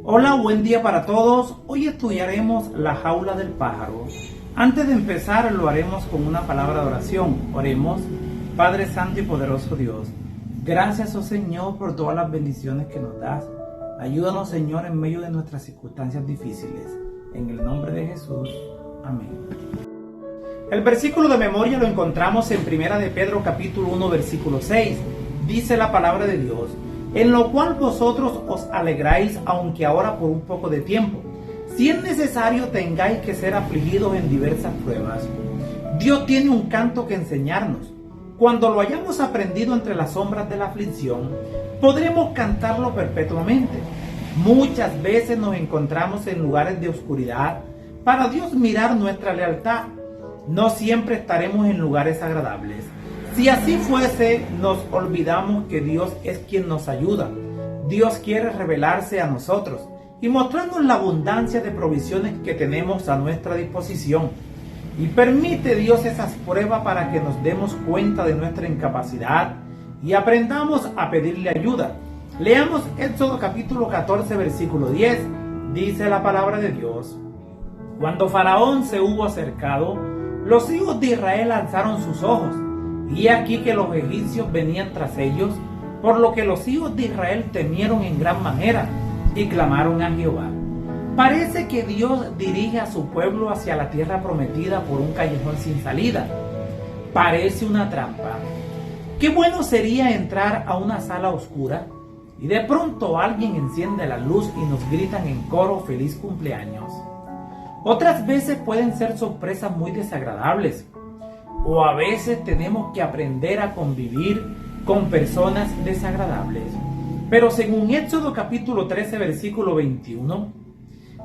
Hola, buen día para todos. Hoy estudiaremos la jaula del pájaro. Antes de empezar lo haremos con una palabra de oración. Oremos. Padre Santo y poderoso Dios, gracias, oh Señor, por todas las bendiciones que nos das. Ayúdanos, Señor, en medio de nuestras circunstancias difíciles. En el nombre de Jesús. Amén. El versículo de memoria lo encontramos en 1 de Pedro capítulo 1 versículo 6. Dice la palabra de Dios: en lo cual vosotros os alegráis, aunque ahora por un poco de tiempo, si es necesario tengáis que ser afligidos en diversas pruebas. Dios tiene un canto que enseñarnos. Cuando lo hayamos aprendido entre las sombras de la aflicción, podremos cantarlo perpetuamente. Muchas veces nos encontramos en lugares de oscuridad para Dios mirar nuestra lealtad. No siempre estaremos en lugares agradables. Si así fuese, nos olvidamos que Dios es quien nos ayuda. Dios quiere revelarse a nosotros y mostrarnos la abundancia de provisiones que tenemos a nuestra disposición. Y permite Dios esas pruebas para que nos demos cuenta de nuestra incapacidad y aprendamos a pedirle ayuda. Leamos Éxodo capítulo 14 versículo 10. Dice la palabra de Dios: cuando Faraón se hubo acercado, los hijos de Israel alzaron sus ojos, y he aquí que los egipcios venían tras ellos, por lo que los hijos de Israel temieron en gran manera y clamaron a Jehová. Parece que Dios dirige a su pueblo hacia la tierra prometida por un callejón sin salida. Parece una trampa. Qué bueno sería entrar a una sala oscura y de pronto alguien enciende la luz y nos gritan en coro feliz cumpleaños. Otras veces pueden ser sorpresas muy desagradables, o a veces tenemos que aprender a convivir con personas desagradables. Pero según Éxodo capítulo 13 versículo 21,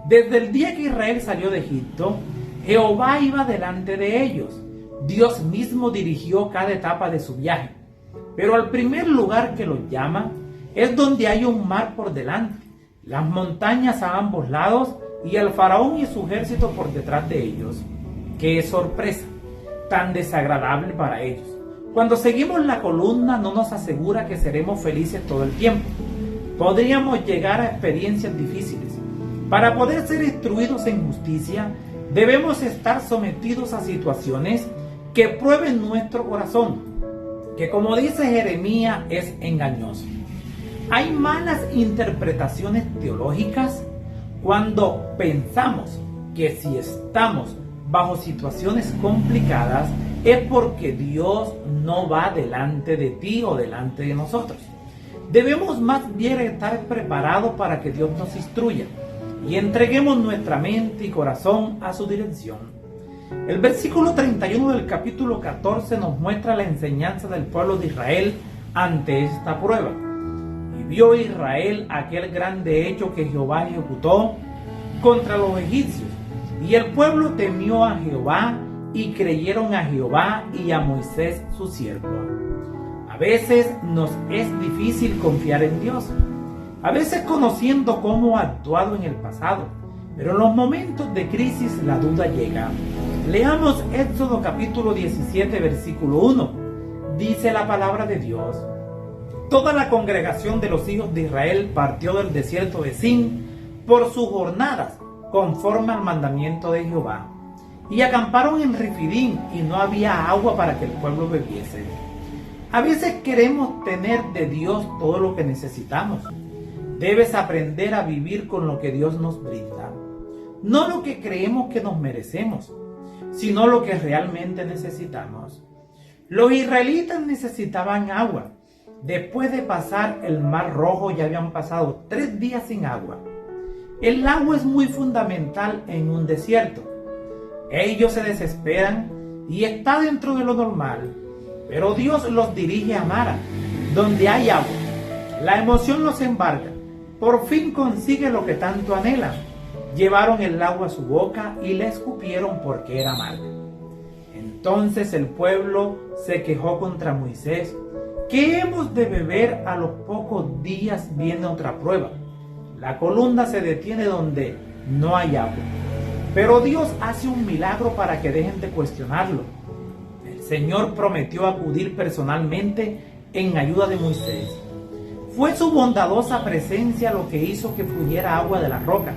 desde el día que Israel salió de Egipto, Jehová iba delante de ellos. Dios mismo dirigió cada etapa de su viaje. Pero al primer lugar que los llama es donde hay un mar por delante, las montañas a ambos lados y el faraón y su ejército por detrás de ellos. ¡Qué sorpresa! Tan desagradable para ellos. Cuando seguimos la columna no nos asegura que seremos felices todo el tiempo. Podríamos llegar a experiencias difíciles. Para poder ser instruidos en justicia, debemos estar sometidos a situaciones que prueben nuestro corazón, que como dice Jeremías es engañoso. Hay malas interpretaciones teológicas cuando pensamos que si estamos bajo situaciones complicadas es porque Dios no va delante de ti o delante de nosotros. Debemos más bien estar preparados para que Dios nos instruya y entreguemos nuestra mente y corazón a su dirección. El versículo 31 del capítulo 14 nos muestra la enseñanza del pueblo de Israel ante esta prueba. Y vio Israel aquel grande hecho que Jehová ejecutó contra los egipcios, y el pueblo temió a Jehová y creyeron a Jehová y a Moisés su siervo. A veces nos es difícil confiar en Dios, a veces conociendo cómo ha actuado en el pasado, pero en los momentos de crisis la duda llega. Leamos Éxodo capítulo 17 versículo 1. Dice la palabra de Dios: toda la congregación de los hijos de Israel partió del desierto de Sin por sus jornadas, conforme al mandamiento de Jehová, y acamparon en Refidim, y no había agua para que el pueblo bebiese. A veces queremos tener de Dios todo lo que necesitamos. Debes aprender a vivir con lo que Dios nos brinda, no lo que creemos que nos merecemos, sino lo que realmente necesitamos. Los israelitas necesitaban agua. Después de pasar el Mar Rojo ya habían pasado 3 días sin agua. El agua es muy fundamental en un desierto. Ellos se desesperan y está dentro de lo normal, pero Dios los dirige a Mara, donde hay agua. La emoción los embarga. Por fin consigue lo que tanto anhelan. Llevaron el agua a su boca y la escupieron porque era amarga. Entonces el pueblo se quejó contra Moisés: ¿qué hemos de beber? A los pocos días viene otra prueba. La columna se detiene donde no hay agua. Pero Dios hace un milagro para que dejen de cuestionarlo. El Señor prometió acudir personalmente en ayuda de Moisés. Fue su bondadosa presencia lo que hizo que fluyera agua de la roca,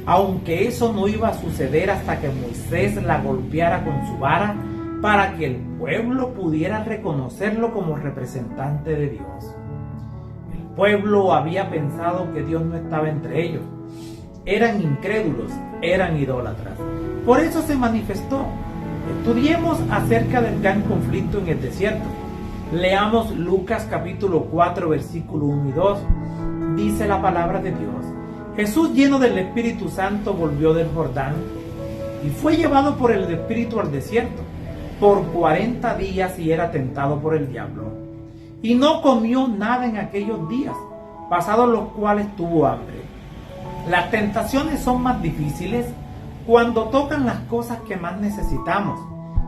aunque eso no iba a suceder hasta que Moisés la golpeara con su vara para que el pueblo pudiera reconocerlo como representante de Dios. El pueblo había pensado que Dios no estaba entre ellos. Eran incrédulos, eran idólatras. Por eso se manifestó. Estudiemos acerca del gran conflicto en el desierto. Leamos Lucas capítulo 4, versículo 1 y 2. Dice la palabra de Dios: Jesús, lleno del Espíritu Santo, volvió del Jordán y fue llevado por el Espíritu al desierto por 40 días y era tentado por el diablo. Y no comió nada en aquellos días, pasados los cuales tuvo hambre. Las tentaciones son más difíciles cuando tocan las cosas que más necesitamos,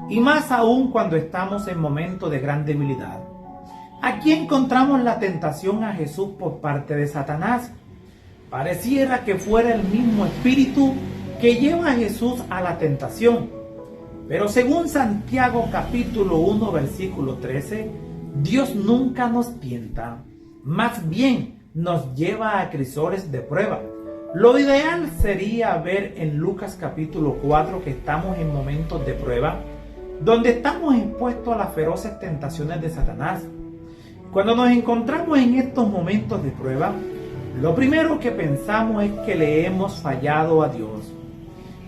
y más aún cuando estamos en momentos de gran debilidad. Aquí encontramos la tentación a Jesús por parte de Satanás. Pareciera que fuera el mismo espíritu que lleva a Jesús a la tentación. Pero según Santiago capítulo 1 versículo 13, Dios nunca nos tienta, más bien nos lleva a crisores de prueba. Lo ideal sería ver en Lucas capítulo 4 que estamos en momentos de prueba, donde estamos expuestos a las feroces tentaciones de Satanás. Cuando nos encontramos en estos momentos de prueba, lo primero que pensamos es que le hemos fallado a Dios.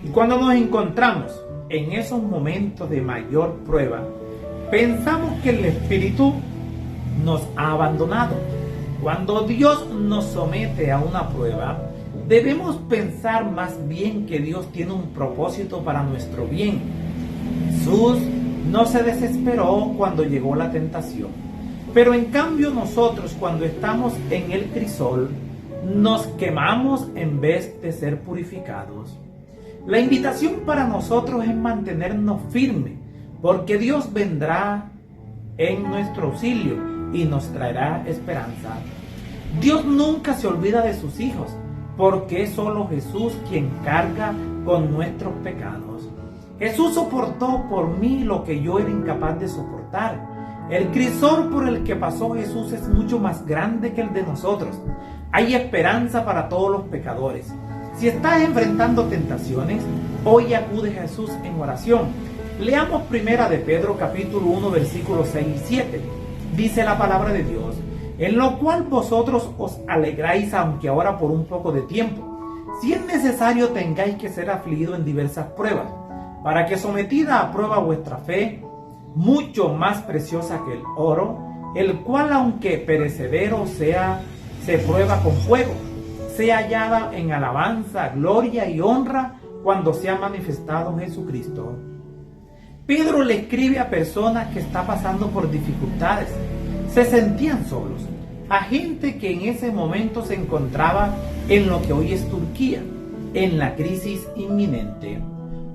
Y cuando nos encontramos en esos momentos de mayor prueba, pensamos que el Espíritu nos ha abandonado. Cuando Dios nos somete a una prueba, debemos pensar más bien que Dios tiene un propósito para nuestro bien. Jesús no se desesperó cuando llegó la tentación, pero en cambio nosotros, cuando estamos en el crisol, nos quemamos en vez de ser purificados. La invitación para nosotros es mantenernos firmes, porque Dios vendrá en nuestro auxilio y nos traerá esperanza. Dios nunca se olvida de sus hijos, porque es solo Jesús quien carga con nuestros pecados. Jesús soportó por mí lo que yo era incapaz de soportar. El crisol por el que pasó Jesús es mucho más grande que el de nosotros. Hay esperanza para todos los pecadores. Si estás enfrentando tentaciones, hoy acude a Jesús en oración. Leamos primera de Pedro capítulo 1 versículos 6 y 7. Dice la palabra de Dios: en lo cual vosotros os alegráis, aunque ahora por un poco de tiempo, si es necesario tengáis que ser afligidos en diversas pruebas, para que sometida a prueba vuestra fe, mucho más preciosa que el oro, el cual aunque perecedero sea, se prueba con fuego, sea hallada en alabanza, gloria y honra cuando sea manifestado Jesucristo. Pedro le escribe a personas que están pasando por dificultades. Se sentían solos, a gente que en ese momento se encontraba en lo que hoy es Turquía, en la crisis inminente.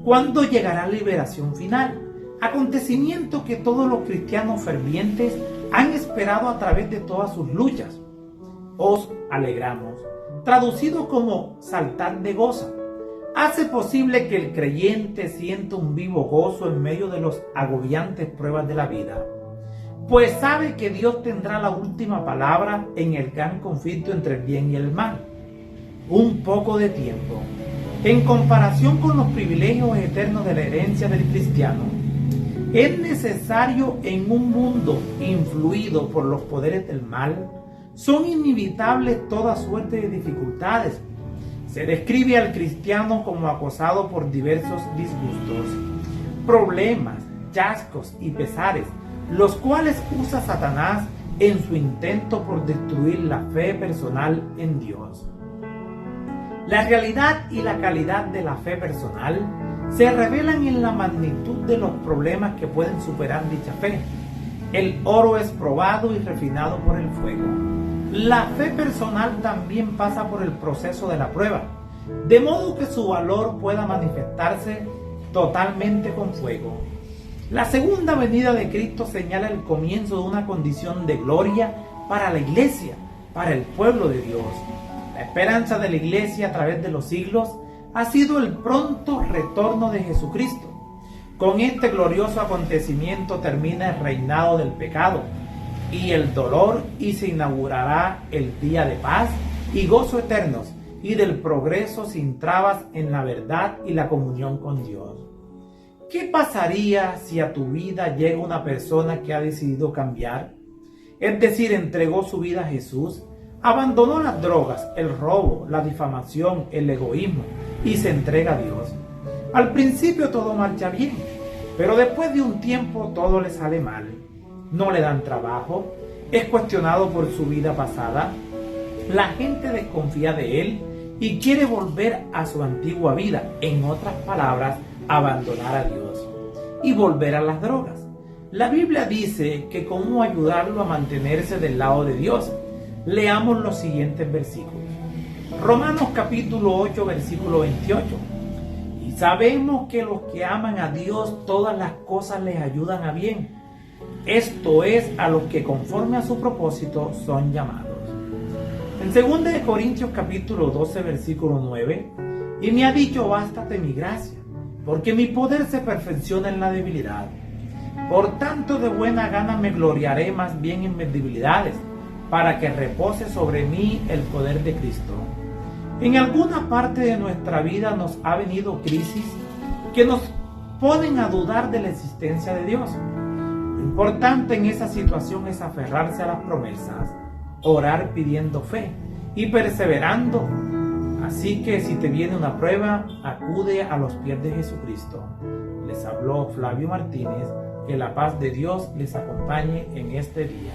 ¿Cuándo llegará la liberación final? Acontecimiento que todos los cristianos fervientes han esperado a través de todas sus luchas. Os alegramos, traducido como saltar de gozo. Hace posible que el creyente sienta un vivo gozo en medio de las agobiantes pruebas de la vida, pues sabe que Dios tendrá la última palabra en el gran conflicto entre el bien y el mal. Un poco de tiempo, en comparación con los privilegios eternos de la herencia del cristiano, es necesario en un mundo influido por los poderes del mal. Son inevitables toda suerte de dificultades. Se describe al cristiano como acosado por diversos disgustos, problemas, chascos y pesares, los cuales usa Satanás en su intento por destruir la fe personal en Dios. La realidad y la calidad de la fe personal se revelan en la magnitud de los problemas que pueden superar dicha fe. El oro es probado y refinado por el fuego. La fe personal también pasa por el proceso de la prueba, de modo que su valor pueda manifestarse totalmente con fuego. La segunda venida de Cristo señala el comienzo de una condición de gloria para la iglesia, para el pueblo de Dios. La esperanza de la iglesia a través de los siglos ha sido el pronto retorno de Jesucristo. Con este glorioso acontecimiento termina el reinado del pecado. y el dolor, y se inaugurará el día de paz y gozo eternos y del progreso sin trabas en la verdad y la comunión con Dios. ¿Qué pasaría si a tu vida llega una persona que ha decidido cambiar? Es decir, entregó su vida a Jesús, abandonó las drogas, el robo, la difamación, el egoísmo y se entrega a Dios. Al principio todo marcha bien, pero después de un tiempo todo le sale mal. No le dan trabajo, es cuestionado por su vida pasada, la gente desconfía de él y quiere volver a su antigua vida, en otras palabras, abandonar a Dios y volver a las drogas. La Biblia dice que cómo ayudarlo a mantenerse del lado de Dios. Leamos los siguientes versículos. Romanos capítulo 8, versículo 28. Y sabemos que los que aman a Dios, todas las cosas les ayudan a bien. Esto es, a los que conforme a su propósito son llamados. En 2 Corintios capítulo 12, versículo 9. Y me ha dicho, bástate mi gracia, porque mi poder se perfecciona en la debilidad. Por tanto, de buena gana me gloriaré más bien en mis debilidades, para que repose sobre mí el poder de Cristo. En alguna parte de nuestra vida nos ha venido crisis que nos ponen a dudar de la existencia de Dios. Lo importante en esa situación es aferrarse a las promesas, orar pidiendo fe y perseverando. Así que si te viene una prueba, acude a los pies de Jesucristo. Les habló Flavio Martínez. Que la paz de Dios les acompañe en este día.